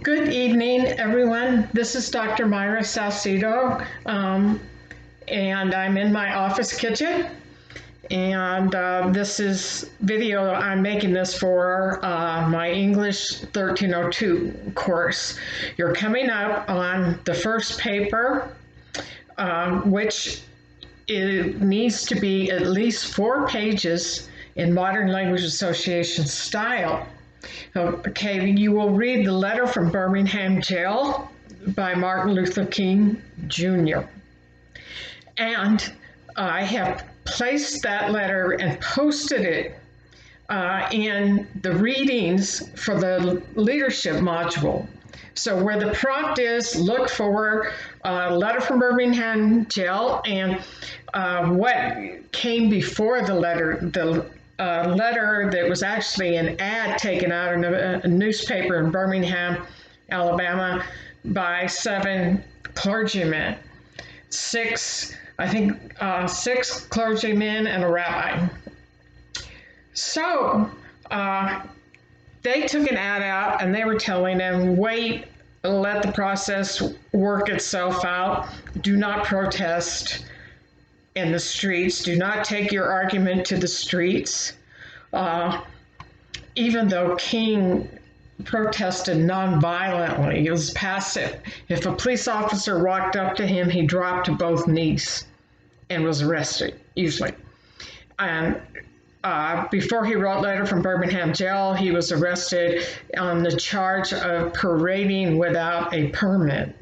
Good evening, everyone. This is Dr. Myra Salcido, and I'm in my office kitchen. And this is video, I'm making this for my English 1302 course. You're coming up on the first paper, which it needs to be at least 4 pages in Modern Language Association style. Okay, you will read the letter from Birmingham jail by Martin Luther King Jr. And I have placed that letter and posted it in the readings for the leadership module. So where the prompt is, look for a letter from Birmingham jail and what came before the letter. The letter that was actually an ad taken out in a newspaper in Birmingham, Alabama, by 7 clergymen. 6 clergymen and a rabbi. So they took an ad out and they were telling them, wait, let the process work itself out. Do not protest in the streets. Do not take your argument to the streets. Even though King protested nonviolently, he was passive. If a police officer walked up to him, he dropped to both knees and was arrested, usually. And before he wrote letter from Birmingham jail, he was arrested on the charge of parading without a permit.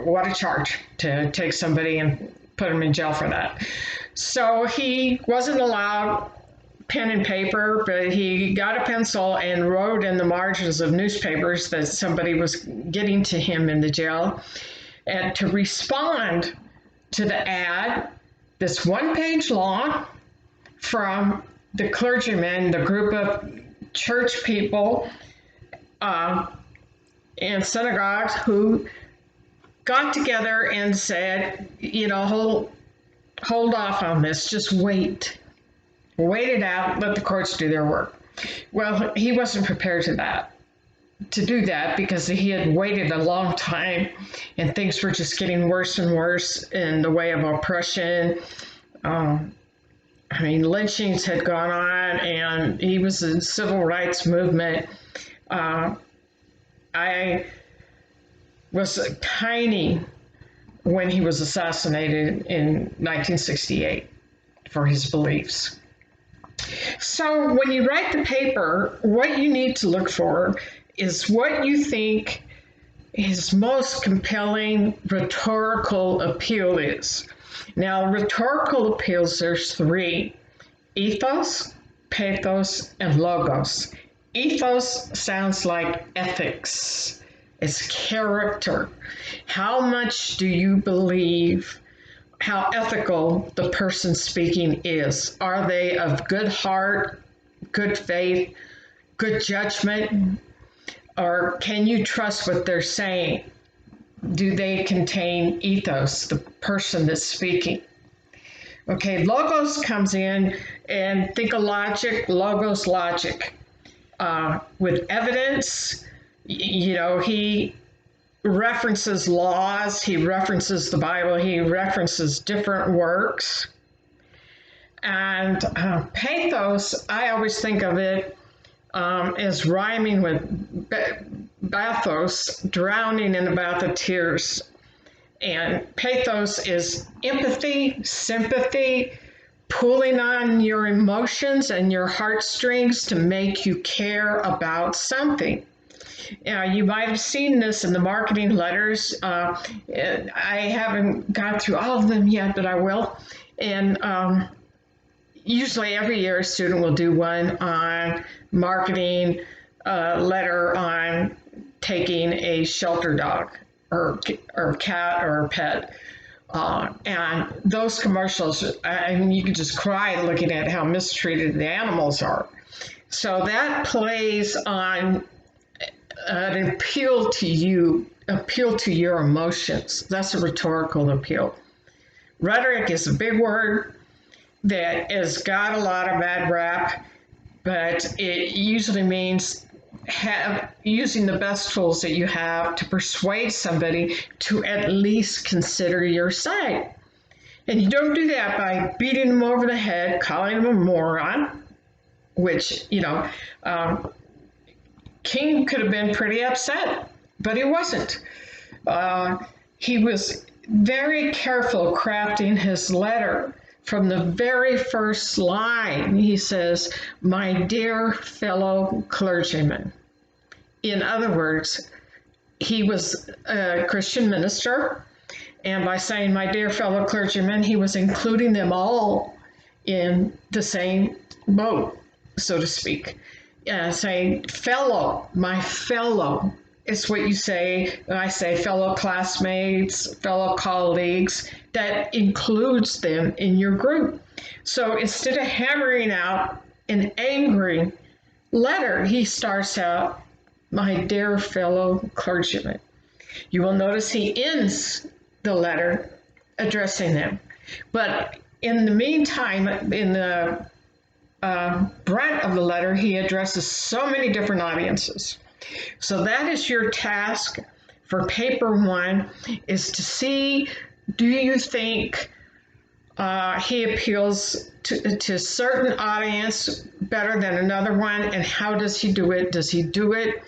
What a charge to take somebody and put them in jail for that. So he wasn't allowed pen and paper, but he got a pencil and wrote in the margins of newspapers that somebody was getting to him in the jail. And to respond to the ad, this 1-page long, from the clergymen, the group of church people and synagogues who got together and said, hold off on this, just wait it out, let the courts do their work. Well, he wasn't prepared to do that because he had waited a long time and things were just getting worse and worse in the way of oppression. Lynchings had gone on and he was in civil rights movement. I was tiny when he was assassinated in 1968 for his beliefs. So when you write the paper, what you need to look for is what you think his most compelling rhetorical appeal is. Now, rhetorical appeals, there's 3: ethos, pathos, and logos. Ethos sounds like ethics. It's character. How much do you believe how ethical the person speaking is? Are they of good heart, good faith, good judgment? Or can you trust what they're saying? Do they contain ethos, the person that's speaking? Okay, logos comes in, and think of logic, logos logic. With evidence, he references laws, he references the Bible, he references different works. And pathos, I always think of it as rhyming with bathos, drowning in a bath of tears. And pathos is empathy, sympathy, pulling on your emotions and your heartstrings to make you care about something. You might have seen this in the marketing letters. I haven't gone through all of them yet, but I will. And usually every year a student will do one on marketing, letter on taking a shelter dog or cat or a pet. And those commercials, you can just cry looking at how mistreated the animals are. So that plays on an appeal to your emotions. That's a rhetorical appeal. Rhetoric is a big word that has got a lot of bad rap, but it usually means using the best tools that you have to persuade somebody to at least consider your side. And you don't do that by beating them over the head, calling them a moron, which, King could have been pretty upset, but he wasn't. He was very careful crafting his letter. From the very first line, he says, "My dear fellow clergymen." In other words, he was a Christian minister, and by saying "my dear fellow clergymen," he was including them all in the same boat, so to speak. Saying fellow, my fellow, is what you say when I say fellow classmates, fellow colleagues. That includes them in your group. So instead of hammering out an angry letter, he starts out, "My dear fellow clergymen." You will notice he ends the letter addressing them. But in the meantime, in the brunt of the letter, he addresses so many different audiences. So that is your task for paper one, is to see, do you think he appeals to a certain audience better than another one, and how does he do it? Does he do it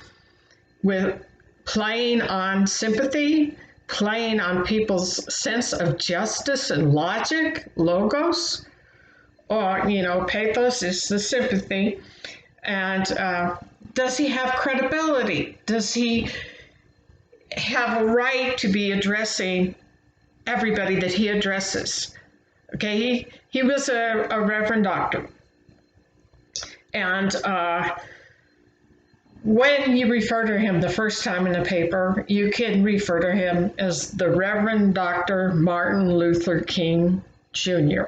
with playing on sympathy, playing on people's sense of justice and logic, logos? Or, pathos is the sympathy. And does he have credibility? Does he have a right to be addressing everybody that he addresses? Okay, he was a reverend doctor. And when you refer to him the first time in the paper, you can refer to him as the Reverend Dr. Martin Luther King Jr.,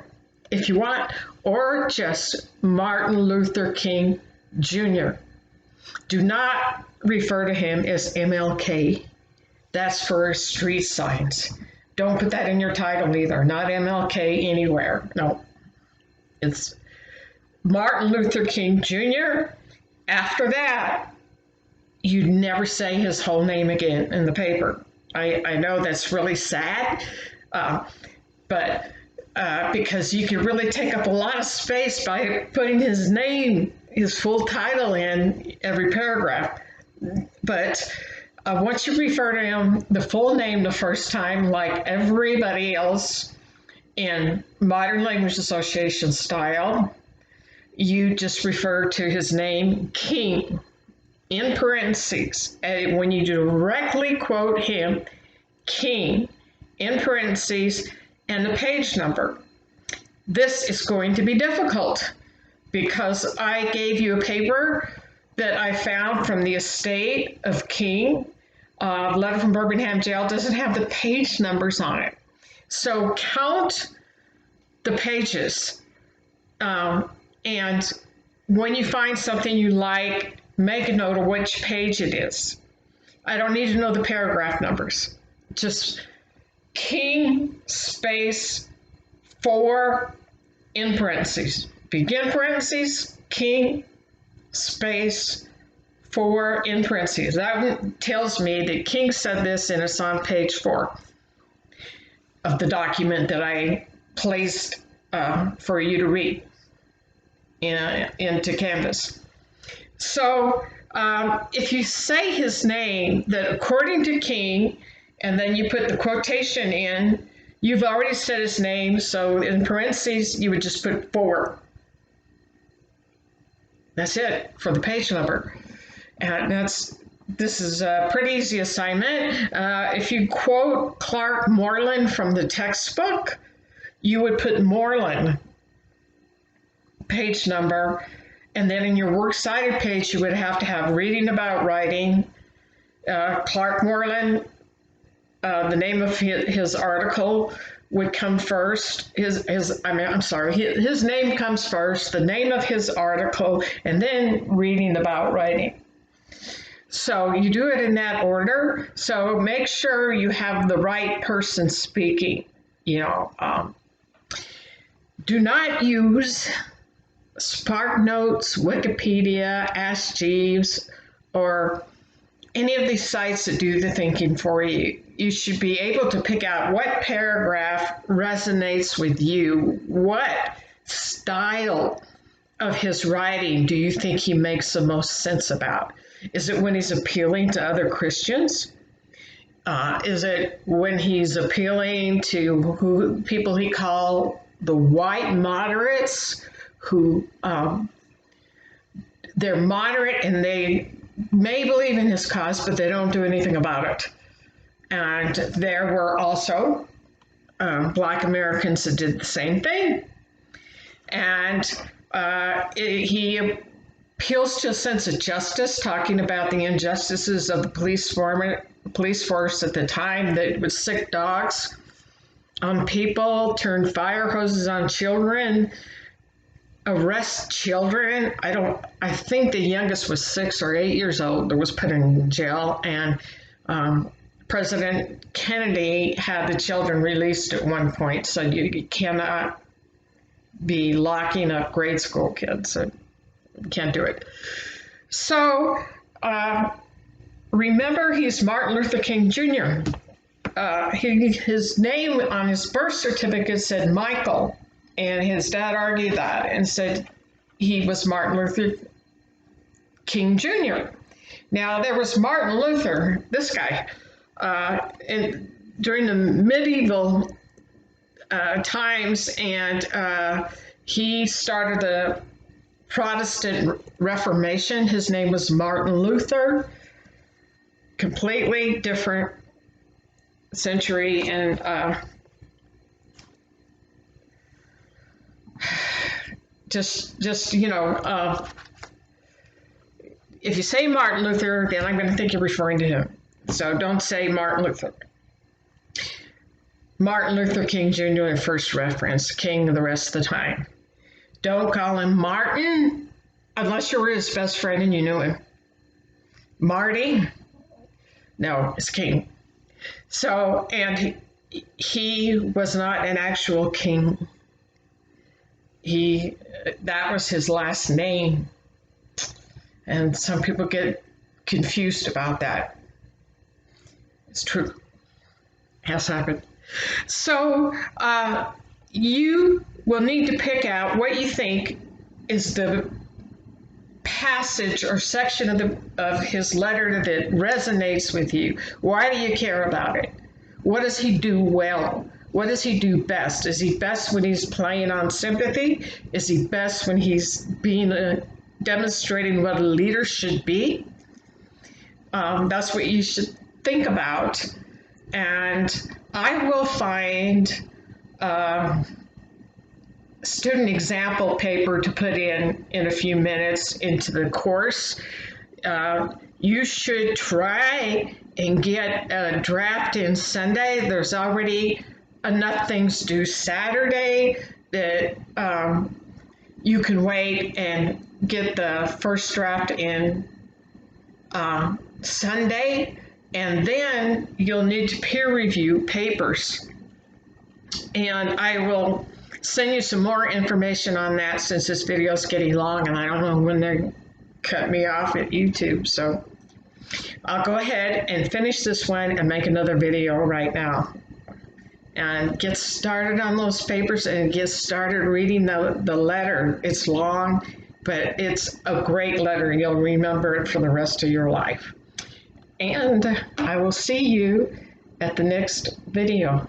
if you want, or just Martin Luther King Jr. Do not refer to him as MLK. That's for street signs. Don't put that in your title either. Not MLK anywhere. No. It's Martin Luther King Jr. After that, you never say his whole name again in the paper. I know that's really sad, but because you can really take up a lot of space by putting his name, his full title in every paragraph. But once you refer to him, the full name the first time, like everybody else in modern language association style, you just refer to his name, King, in parentheses. And when you directly quote him, King, in parentheses, and the page number. This is going to be difficult because I gave you a paper that I found from the estate of King. Letter from Birmingham Jail doesn't have the page numbers on it. So count the pages. And when you find something you like, make a note of which page it is. I don't need to know the paragraph numbers. Just King space 4 in parentheses. Begin parentheses, King space 4 in parentheses. That tells me that King said this, and it's on page 4 of the document that I placed for you to read into Canvas. So if you say his name, that according to King, and then you put the quotation in, you've already said his name, so in parentheses, you would just put 4. That's it for the page number. And this is a pretty easy assignment. If you quote Clark Moreland from the textbook, you would put Moreland page number, and then in your works cited page, you would have to have reading about writing, Clark Moreland, the name of his article would come first. His name comes first, the name of his article, and then reading about writing. So you do it in that order. So make sure you have the right person speaking. Do not use Spark Notes, Wikipedia, Ask Jeeves, or any of these sites that do the thinking for you, you should be able to pick out what paragraph resonates with you. What style of his writing do you think he makes the most sense about? Is it when he's appealing to other Christians? Is it when he's appealing to people he call the white moderates, who they're moderate and they may believe in his cause, but they don't do anything about it? And there were also Black Americans that did the same thing. And he appeals to a sense of justice, talking about the injustices of the police force at the time, that would sick dogs on people, turn fire hoses on children, arrest children. I think the youngest was 6 or 8 years old that was put in jail, and President Kennedy had the children released at one point, so you cannot be locking up grade school kids. So you can't do it. So remember, he's Martin Luther King Jr. His name on his birth certificate said Michael, and his dad argued that and said he was Martin Luther King Jr. Now, there was Martin Luther, this guy, during the medieval times, and he started the Protestant Reformation. His name was Martin Luther. Completely different century, and just if you say Martin Luther, then I'm going to think you're referring to him. So don't say Martin Luther. Martin Luther King Jr. first reference, King the rest of the time. Don't call him Martin unless you were his best friend and you knew him. Marty? No, it's King. So, and he was not an actual king. That was his last name. And some people get confused about that. It's true. Has happened. So you will need to pick out what you think is the passage or section of his letter that resonates with you. Why do you care about it? What does he do well? What does he do best? Is he best when he's playing on sympathy? Is he best when he's demonstrating what a leader should be? That's what you should think about. And I will find student example paper to put in a few minutes into the course. You should try and get a draft in Sunday. There's already enough things due Saturday that you can wait and get the first draft in Sunday, and then you'll need to peer review papers. And I will send you some more information on that, since this video is getting long and I don't know when they cut me off at YouTube. So I'll go ahead and finish this one and make another video right now. And get started on those papers and get started reading the letter. It's long, but it's a great letter. You'll remember it for the rest of your life. And I will see you at the next video.